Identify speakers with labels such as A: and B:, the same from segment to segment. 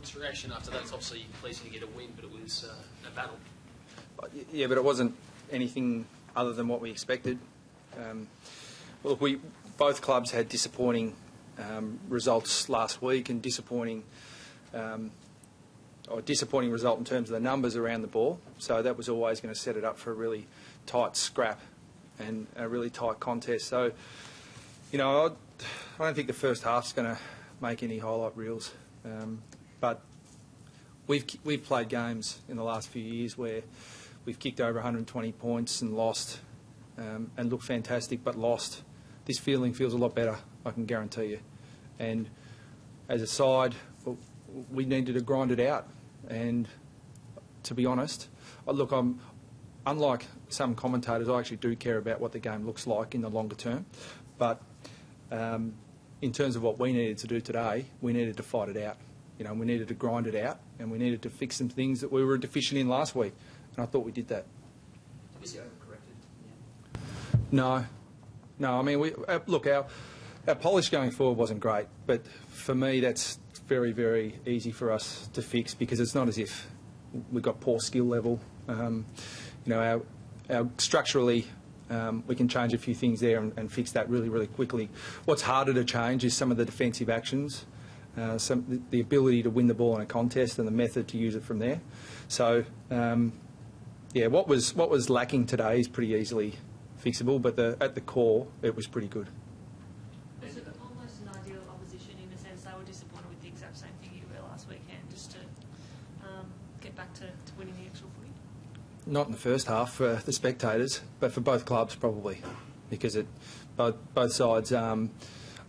A: What's your reaction after that? It's obviously pleasing to get a win, but it was a battle.
B: Yeah, but it wasn't anything other than what we expected. Well, look, both clubs had disappointing results last week, and disappointing result in terms of the numbers around the ball. So that was always going to set it up for a really tight scrap and a really tight contest. So, you know, I don't think the first half's going to make any highlight reels. But we've played games in the last few years where we've kicked over 120 points and lost, and looked fantastic but lost. This feeling feels a lot better, I can guarantee you. And as a side, we needed to grind it out. And to be honest, look, unlike some commentators, I actually do care about what the game looks like in the longer term. But in terms of what we needed to do today, we needed to fight it out. You know, we needed to grind it out, and we needed to fix some things that we were deficient in last week. And I thought we did that.
A: Was he overcorrected?
B: Yeah. No. I mean, look, our polish going forward wasn't great, but for me, that's very, very easy for us to fix, because it's not as if we've got poor skill level. You know, our structurally, we can change a few things there and fix that really, really quickly. What's harder to change is some of the defensive actions. The ability to win the ball in a contest and the method to use it from there. So, yeah, what was lacking today is pretty easily fixable, but at the core, it was pretty good.
C: Was it almost an ideal opposition in the sense they were disappointed with the exact same thing you were last weekend, just to get back to winning the actual footy?
B: Not in the first half for the spectators, but for both clubs probably, because both sides.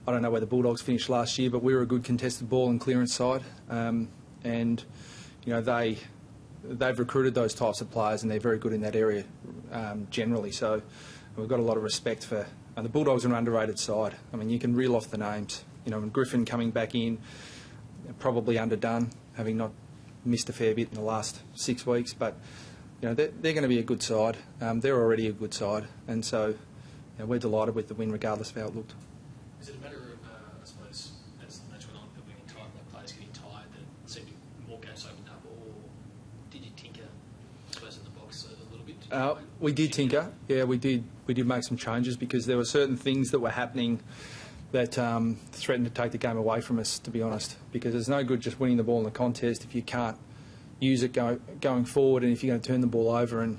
B: I don't know where the Bulldogs finished last year, but we were a good contested ball and clearance side, and you know they've recruited those types of players, and they're very good in that area generally. So we've got a lot of respect for. And the Bulldogs are an underrated side. I mean, you can reel off the names. You know, and Griffin coming back in, probably underdone, having not missed a fair bit in the last 6 weeks, but you know they're going to be a good side. They're already a good side, and so you know, we're delighted with the win, regardless of how it looked.
A: Is it a matter of, I suppose, as the match went on, people getting tired, like players getting tired, that seemed more games opened up, or did you tinker, I suppose, in the box a little bit?
B: We did tinker. Yeah, we did make some changes, because there were certain things that were happening that threatened to take the game away from us, to be honest, because there's no good just winning the ball in the contest if you can't use it going forward, and if you're going to turn the ball over. And,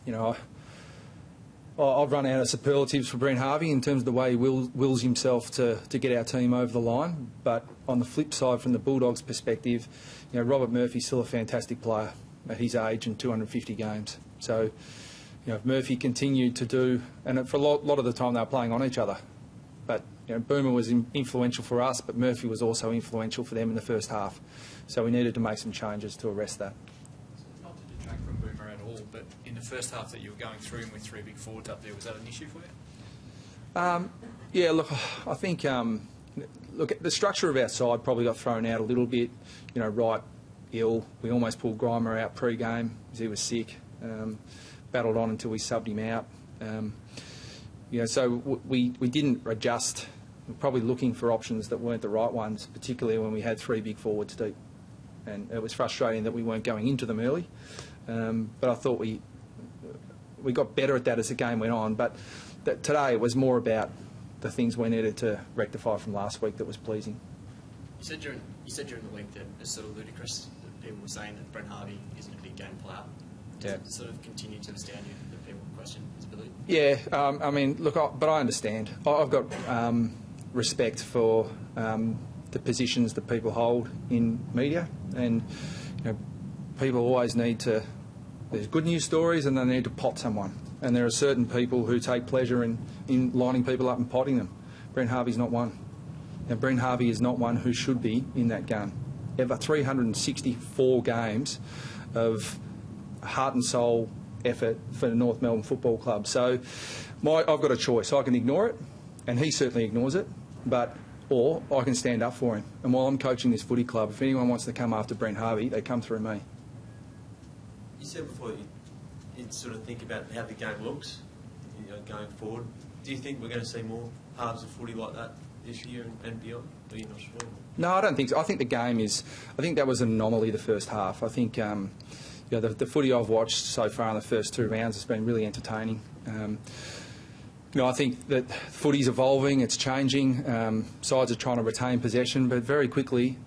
B: you know, I've run out of superlatives for Brent Harvey in terms of the way he wills himself to get our team over the line. But on the flip side, from the Bulldogs' perspective, you know, Robert Murphy's still a fantastic player at his age and 250 games. So, you know, if Murphy continued to do, and for a lot of the time they were playing on each other, but you know, Boomer was influential for us, but Murphy was also influential for them in the first half. So we needed to make some changes to arrest that.
D: Not to detract from Boomer at all, but in the first half that you were going through him with 3 big forwards up there, was that an issue for you?
B: Yeah, look, I think look, the structure of our side probably got thrown out a little bit. You know, Wright ill. We almost pulled Grimer out pre-game because he was sick. Battled on until we subbed him out. You know, so we didn't adjust. We're probably looking for options that weren't the right ones, particularly when we had 3 big forwards deep. And it was frustrating that we weren't going into them early. But I thought we got better at that as the game went on. But today it was more about the things we needed to rectify from last week that was pleasing.
E: You said during the week that it's sort of ludicrous that people were saying that Brent Harvey isn't a big game player. Does it sort of continue to astound you that people question his ability? Yeah,
B: I mean, look, but I understand. I've got respect for the positions that people hold in media, and you know, people always need to. There's good news stories, and they need to pot someone. And there are certain people who take pleasure in lining people up and potting them. Brent Harvey's not one. Now, Brent Harvey is not one who should be in that gun. Ever 364 games of heart and soul effort for the North Melbourne Football Club. So I've got a choice. I can ignore it, and he certainly ignores it, or I can stand up for him. And while I'm coaching this footy club, if anyone wants to come after Brent Harvey, they come through me.
F: You said before you'd sort of think about how the game looks, you know, going forward. Do you think we're going to see more halves of footy like that this year and beyond? Are you not sure?
B: No, I don't think so. I think the game is. I think that was an anomaly the first half. I think the footy I've watched so far in the first 2 rounds has been really entertaining. I think that footy's evolving, it's changing. Sides are trying to retain possession, but very quickly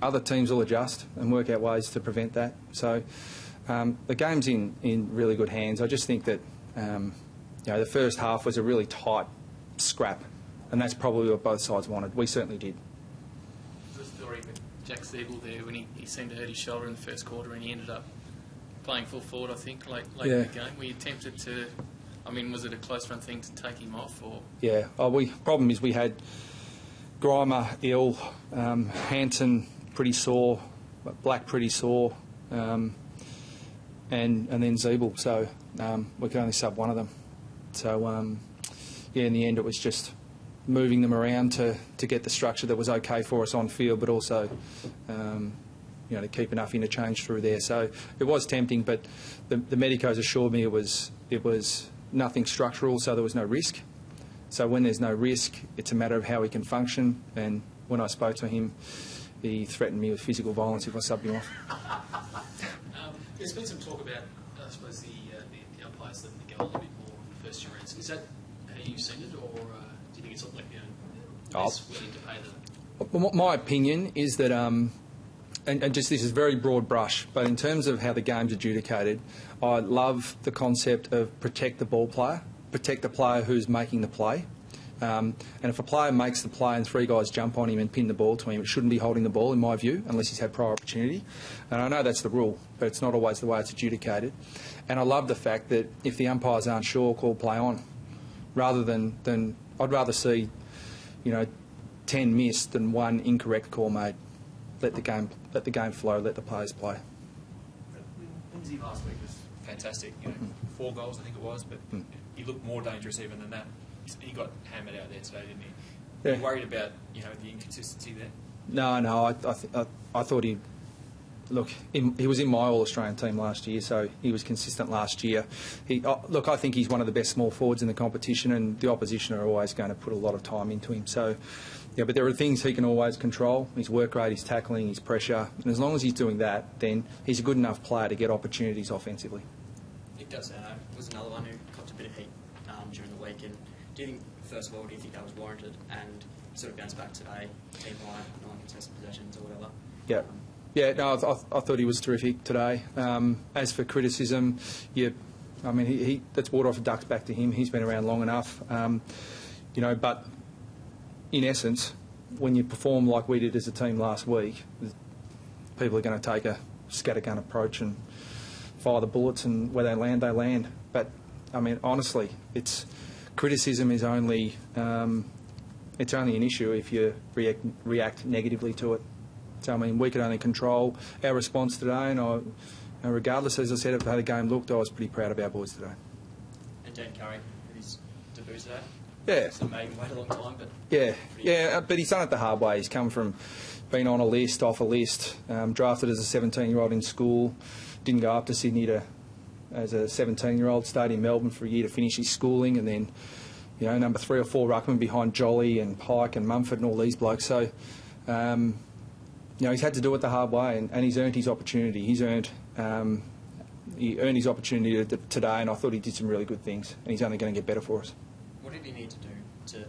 B: other teams will adjust and work out ways to prevent that. So the game's in really good hands. I just think that the first half was a really tight scrap, and that's probably what both sides wanted. We certainly did.
A: The story with Jack Siebel there when he seemed to hurt his shoulder in the first quarter and he ended up playing full forward, I think, late in the game. Were you tempted to... I mean, was it a close run thing to take him off? Or
B: Yeah. Problem is we had Grimer ill, Hanson pretty sore, Black pretty sore, and then Siebel. So we could only sub one of them. So in the end it was just moving them around to get the structure that was okay for us on field, but also to keep enough interchange through there. So it was tempting, but the medicos assured me it was nothing structural, so there was no risk. So when there's no risk, it's a matter of how he can function. And when I spoke to him, he threatened me with physical violence if I subbed him off.
A: There's been some talk about, I suppose, the umpires letting it go a little bit more in the first 2 rounds. Is that how you've seen it, or do you think it's sort of like less willing to pay the...
B: Well, my opinion is that, and just this is very broad brush, but in terms of how the game's adjudicated, I love the concept of protect the ball player, protect the player who's making the play. And if a player makes the play and 3 guys jump on him and pin the ball to him, it shouldn't be holding the ball, in my view, unless he's had prior opportunity. And I know that's the rule, but it's not always the way it's adjudicated. And I love the fact that if the umpires aren't sure, call play on, rather than I'd rather see, 10 missed than 1 incorrect call made. Let the game flow, let the players play.
D: Lindsay last week was fantastic. 4 goals, I think it was, but he looked more dangerous even than that. He got hammered out there today, didn't he?
B: Yeah.
D: Are you worried about the inconsistency there?
B: No. I thought he was in my All-Australian team last year, so he was consistent last year. I think he's one of the best small forwards in the competition, and the opposition are always going to put a lot of time into him. So, but there are things he can always control: his work rate, his tackling, his pressure, and as long as he's doing that, then he's a good enough player to get opportunities offensively.
E: It does. Was another one who copped a bit of heat during the week. And do you think, first of all, do you think that was warranted? And sort of bounced back today, team high, 9 contested possessions or whatever.
B: Yeah. Yeah, no, I thought he was terrific today. As for criticism, that's water off a duck's back to him. He's been around long enough. But in essence, when you perform like we did as a team last week, people are going to take a scattergun approach and fire the bullets, and where they land, they land. But, honestly, criticism is only an issue if you react negatively to it. So, we could only control our response today, and regardless, as I said, of how the game looked, I was pretty proud of our boys today.
E: And Dan Curry, his debut today?
B: Yeah.
E: So maybe wait a long time, but...
B: Yeah, but he's done it the hard way. He's come from being on a list, off a list, drafted as a 17-year-old in school, didn't go up to Sydney as a 17-year-old, stayed in Melbourne for a year to finish his schooling, and then, number 3 or 4 ruckman behind Jolly and Pike and Mumford and all these blokes. So... he's had to do it the hard way, and he's earned his opportunity. He earned his opportunity today, and I thought he did some really good things, and he's only going to get better for us.
E: What did he need to do to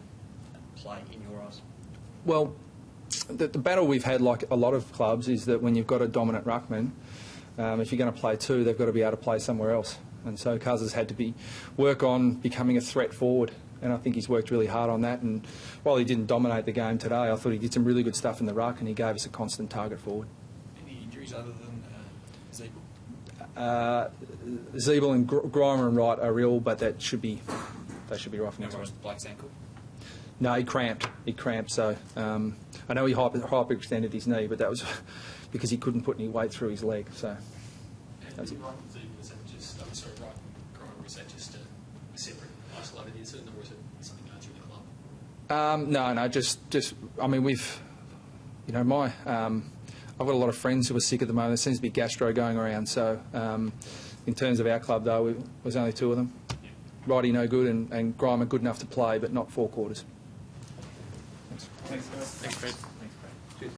E: play in your eyes?
B: Well, the battle we've had, like a lot of clubs, is that when you've got a dominant ruckman, if you're going to play 2, they've got to be able to play somewhere else. And so Cuz has had to work on becoming a threat forward. And I think he's worked really hard on that. And while he didn't dominate the game today, I thought he did some really good stuff in the ruck, and he gave us a constant target forward.
D: Any injuries other than Ziebel?
B: Ziebel and Grimer and Wright are ill, but they should be rough next week.
D: Blake's ankle?
B: No, he cramped. So I know he hyperextended his knee, but that was because he couldn't put any weight through his leg. So.
A: Was that just a separate, isolated incident, or was it something going through the club?
B: No, just. I've got a lot of friends who are sick at the moment. There seems to be gastro going around. So, in terms of our club, though, it was only 2 of them. Yeah. Righty no good, and Grimer good enough to play, but not 4 quarters.
F: Thanks, guys.
D: Thanks, Fred.
F: Thanks.